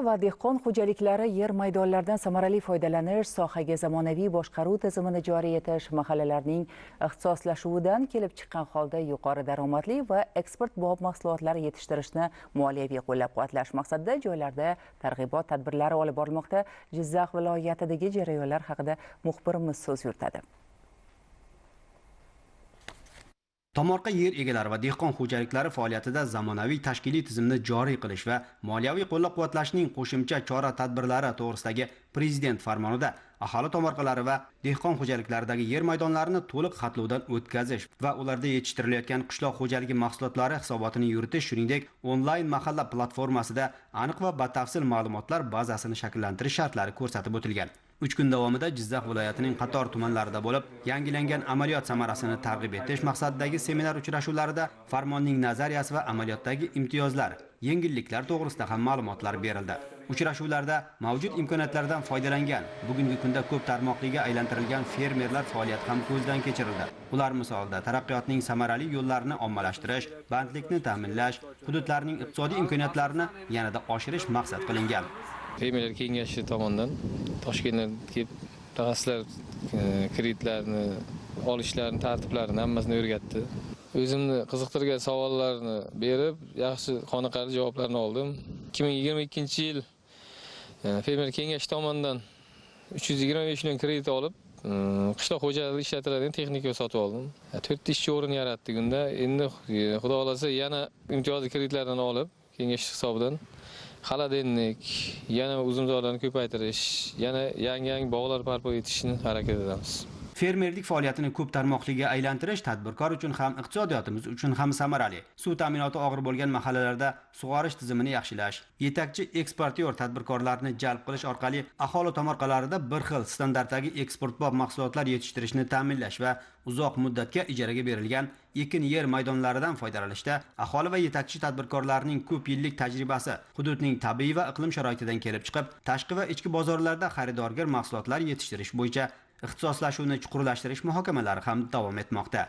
Va dehqon xo'jaliklari yer maydonlaridan samarali foydalanish, sohaga zamonaviy boshqaruv tizimini joriy etish, mahallalarning ixtisoslashuvidan kelib chiqqan holda yuqori daromadli va eksportbop mahsulotlar yetishtirishni moliyaviy qo'llab-quvvatlash maqsadida joylarda targ'ibot tadbirlari olib borilmoqda. Jizzax viloyatidagi jarayonlar haqida muxbirimiz so'z yuritadi. Tomorqa yer egalari va dehqon xo'jaliklari faoliyatida zamonaviy tashkiliy tizimni joriy qilish va moliyaviy qo'llab-quvvatlashning qo'shimcha chora-tadbirlari to'g'risidagi Prezident farmonida aholi tomorqalari va dehqon xo'jaliklaridagi yer maydonlarini to'liq xatlovdan o'tkazish va ularda yetishtirilayotgan qishloq xo'jaligi mahsulotlari hisobotini yuritish, shuningdek, onlayn mahalla platformasida aniq va batafsil ma'lumotlar bazasini shakllantirish shartlari ko'rsatib o'tilgan. 3 kun davomida Jizzax viloyatining qator tumanlarida bo'lib, yangilangan amaliyot samarasini targ'ib etish maqsadidagi seminar uchrashuvlarida farmonning nazariyasi va amaliyotdagi imtiyozlar, yengilliklar to'g'risida ham ma'lumotlar berildi. Uchrashuvlarda mavjud imkoniyatlardan foydalangan, bugungi kunda ko'p tarmoqliga aylantirilgan fermerlar faoliyati ham ko'zdan kechirildi. Ular misolida taraqqiyotning samarali yo'llarini ommalashtirish, bandlikni ta'minlash, hududlarning iqtisodiy imkoniyatlarini yanada oshirish maqsad qilingan. Fermerlar kengashi tomonidan Toshkentdan kelib mutaxassislar kreditlarni olishlarini, tartiblarini hammasini o'rgatdi. O'zimni qiziqtirgan savollarni berib, yaxshi qoniqarli javoblarni oldim. 2022-yil Fermer kengashi tomonidan 325 million kredit olib, qishloq xo'jaligida ishlatiladigan texnika sotib oldim. 4 ishchi o'rin yaratdik unda. Endi xudo xolasa yana imtiyozli kreditlardan olib, kengash hisobidan xaladenlik, yana uzumzorlarni ko'paytirish, yana yangi bog'lar barpo etishni harakat etamiz. Fermerlik faoliyatini ko'p tarmoqliga aylantirish tadbirkor uchun ham, iqtisodiyotimiz uchun ham samarali. Suv ta'minoti og'ir bo'lgan mahallalarda sug'orish tizimini yaxshilash, yetakchi eksportyor tadbirkorlarni jalb qilish orqali aholi tomorqalarida bir xil standartdagi eksportbop mahsulotlar yetishtirishni ta'minlash va uzoq muddatga ijaraga berilgan ekin yer maydonlaridan foydalanishda aholi va yetakchi tadbirkorlarning ko'p yillik tajribasi, hududning tabiiy va iqlim sharoitidan kelib chiqib, tashqi va ichki bozorlarda xaridorgir mahsulotlar yetishtirish bo'yicha ixtisoslashuvni chuqurlashtirish muhokamalari ham davom etmoqda.